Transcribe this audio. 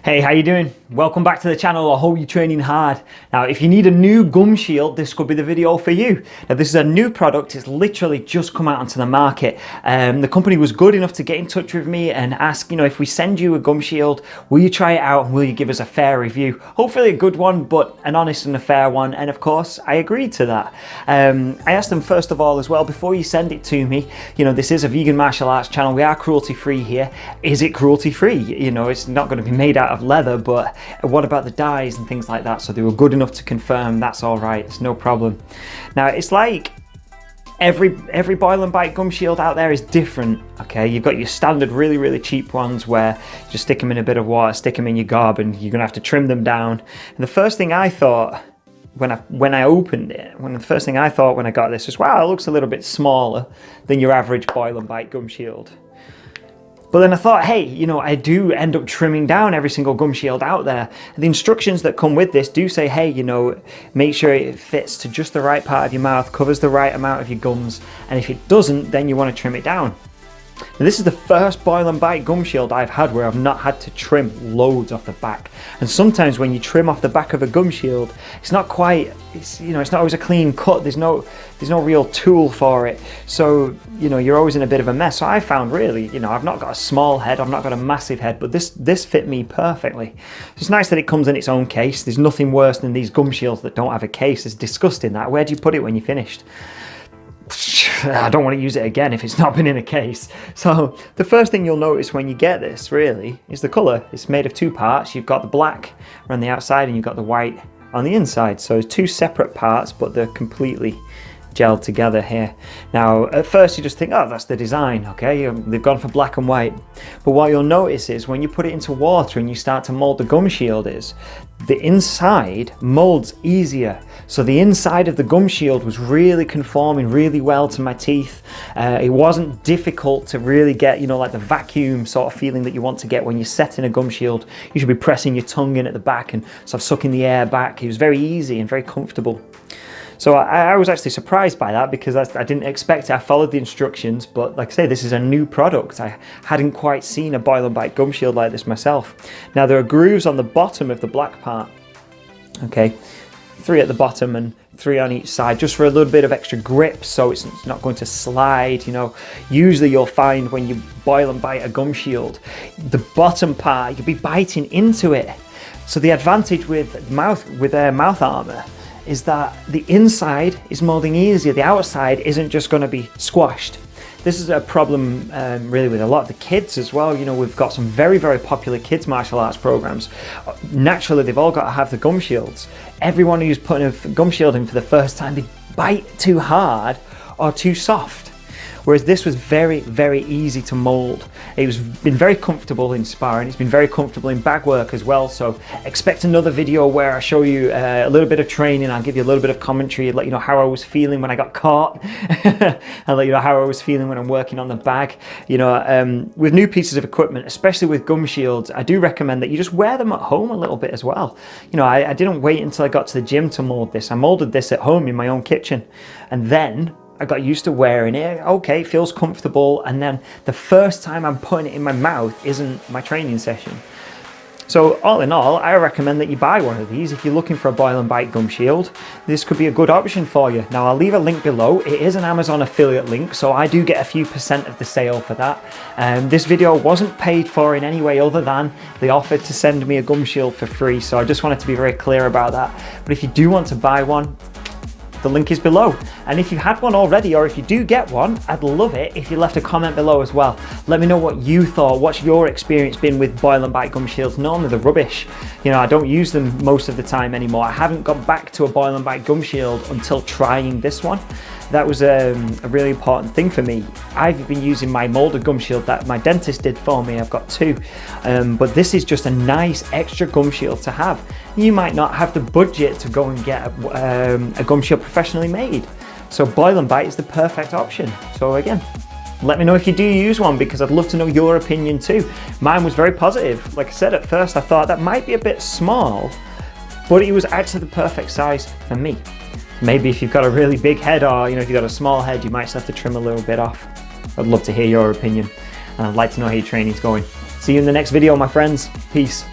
Hey, how you doing? Welcome back to the channel. I hope you're training hard. Now, if you need a new gum shield, this could be the video for you. Now, this is a new product. It's literally just come out onto the market. The company was good enough to get in touch with me and ask, if we send you a gum shield, will you try it out and will you give us a fair review? Hopefully a good one, but an honest and a fair one. And of course, I agreed to that. I asked them first of all as well, before you send it to me, this is a vegan martial arts channel. We are cruelty free here. Is it cruelty free? It's not going to be made out of leather, but what about the dyes and things like that? So they were good enough to confirm that's all right, it's no problem. Now, it's like every boil and bite gum shield out there is different. Okay, you've got your standard really cheap ones where you just stick them in a bit of water, stick them in your gob, and you're gonna have to trim them down. And the first thing I thought when I opened it, the first thing I thought when I got this was, wow, it looks a little bit smaller than your average boil and bite gum shield. But then I thought, hey, I do end up trimming down every single gum shield out there. The instructions that come with this do say, hey, make sure it fits to just the right part of your mouth, covers the right amount of your gums, and if it doesn't, then you want to trim it down. Now, this is the first boil and bite gum shield I've had where I've not had to trim loads off the back. And sometimes when you trim off the back of a gum shield, it's not not always a clean cut. There's no real tool for it. So, you're always in a bit of a mess. So I found really, I've not got a small head, I've not got a massive head, but this fit me perfectly. It's nice that it comes in its own case. There's nothing worse than these gum shields that don't have a case. It's disgusting that. Where do you put it when you're finished? I don't want to use it again if it's not been in a case. So the first thing you'll notice when you get this really is the colour. It's made of two parts. You've got the black around the outside and you've got the white on the inside. So it's two separate parts, but they're completely gelled together here. Now, at first you just think, oh, that's the design, okay? They've gone for black and white. But what you'll notice is when you put it into water and you start to mold the gum shield is, the inside molds easier. So the inside of the gum shield was really conforming really well to my teeth. It wasn't difficult to really get, like the vacuum sort of feeling that you want to get when you're setting a gum shield. You should be pressing your tongue in at the back and sort of sucking the air back. It was very easy and very comfortable. So I was actually surprised by that because I didn't expect it. I followed the instructions, but like I say, this is a new product. I hadn't quite seen a boil and bite gum shield like this myself. Now there are grooves on the bottom of the black part. Okay, 3 at the bottom and 3 on each side, just for a little bit of extra grip, so it's not going to slide. Usually you'll find when you boil and bite a gum shield, the bottom part, you'll be biting into it. So the advantage with Mouth Armour is that the inside is molding easier, the outside isn't just going to be squashed. This is a problem really with a lot of the kids as well. We've got some very popular kids martial arts programs. Naturally, they've all got to have the gum shields. Everyone who's putting a gum shield in for the first time, they bite too hard or too soft. Whereas this was very easy to mold. It's been very comfortable in sparring. It's been very comfortable in bag work as well. So expect another video where I show you a little bit of training. I'll give you a little bit of commentary, let you know how I was feeling when I got caught. I'll let you know how I was feeling when I'm working on the bag. With new pieces of equipment, especially with gum shields, I do recommend that you just wear them at home a little bit as well. I didn't wait until I got to the gym to mold this. I molded this at home in my own kitchen, and then I got used to wearing it. Okay, it feels comfortable, and then the first time I'm putting it in my mouth isn't my training session. So all in all, I recommend that you buy one of these. If you're looking for a boil and bite gum shield, this could be a good option for you. Now, I'll leave a link below. It is an Amazon affiliate link, so I do get a few % of the sale for that. This video wasn't paid for in any way other than they offered to send me a gum shield for free, so I just wanted to be very clear about that. But if you do want to buy one, the link is below. And if you had one already, or if you do get one, I'd love it if you left a comment below as well. Let me know what you thought. What's your experience been with boil and bite gum shields? Normally they're rubbish. I don't use them most of the time anymore. I haven't gone back to a boil and bite gum shield until trying this one. That was a really important thing for me. I've been using my molded gum shield that my dentist did for me. I've got 2, but this is just a nice extra gum shield to have. You might not have the budget to go and get a gum shield professionally made, so boil and bite is the perfect option. So again, let me know if you do use one, because I'd love to know your opinion too. Mine was very positive. Like I said, at first I thought that might be a bit small, but it was actually the perfect size for me. Maybe if you've got a really big head, or if you've got a small head, you might just have to trim a little bit off. I'd love to hear your opinion, and I'd like to know how your training's going. See you in the next video, my friends. Peace.